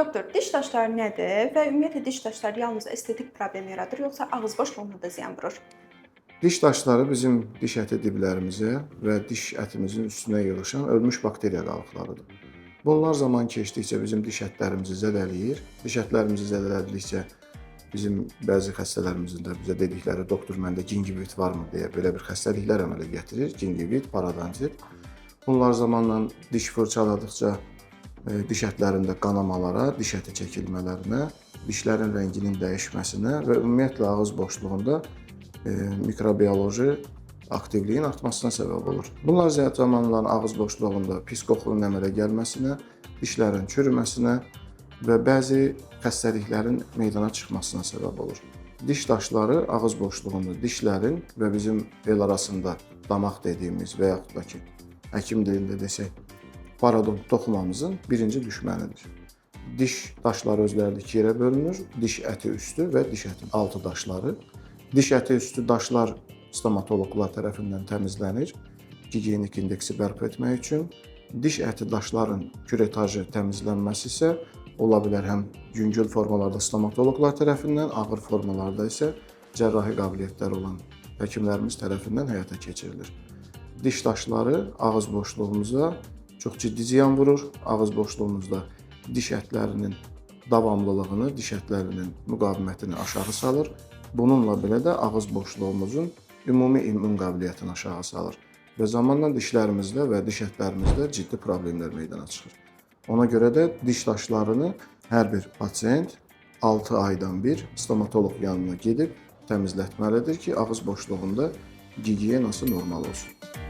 Doktor, diş daşları nədir və ümumiyyətlə diş daşları yalnız estetik problem yaradır, yoxsa ağız boşluğuna da ziyan vurur? Diş daşları bizim diş əti diblərimizə və diş ətimizin üstünə yığışan ölmüş bakteriya qalıqlarıdır. Bunlar zaman keçdikcə bizim diş ətlərimizi zədələyir. Diş ətlərimizi zədələdikcə bizim bəzi xəstələrimizin də bizə dedikləri doktor məndə gingivit varmı deyə belə bir xəstəliklər əmələ gətirir. Gingivit, parodontit. Bunlar zamanla diş fırçaladıkca diş ətlərində qanamalara, diş əti çəkilmələrinə, dişlərin rənginin dəyişməsinə və ümumiyyətlə ağız boşluğunda mikrobioloji aktivliyin artmasına səbəb olur. Bunlar zamanla ağız boşluğunda pis qoxunun əmələ gəlməsinə, dişlərin çürüməsinə və bəzi xəstəliklərin meydana çıxmasına səbəb olur. Diş daşları ağız boşluğunda dişlərin və bizim el arasında damaq dediyimiz və yaxud da ki, həkim dilində desək, parodont toxumamızın birinci düşmənidir. Diş daşları özləri iki yerə bölünür. Diş əti üstü və diş əti altı daşları. Diş əti üstü daşlar stomatoloqlar tərəfindən təmizlənir, gigiyenik indeksi bərpa etmək üçün. Diş əti daşların küretajı təmizlənməsi isə ola bilər həm yüngül formalarda stomatoloqlar tərəfindən, ağır formalarda isə cərrahi qabiliyyətləri olan həkimlərimiz tərəfindən həyata keçirilir. Diş daşları ağız boşluğumuza çox ciddi ziyan vurur. Ağız boşluğumuzda diş ətlərinin davamlılığını, diş ətlərinin müqavimətini aşağı salır. Bununla belə də ağız boşluğumuzun ümumi immun qabiliyyətini aşağı salır və zamanla dişlərimizdə və diş ətlərimizdə ciddi problemlər meydana çıxır. Ona görə də diş daşlarını hər bir pasiyent 6 aydan bir stomatoloq yanına gedib təmizlətməlidir ki, ağız boşluğunda gigiyenası normal olsun.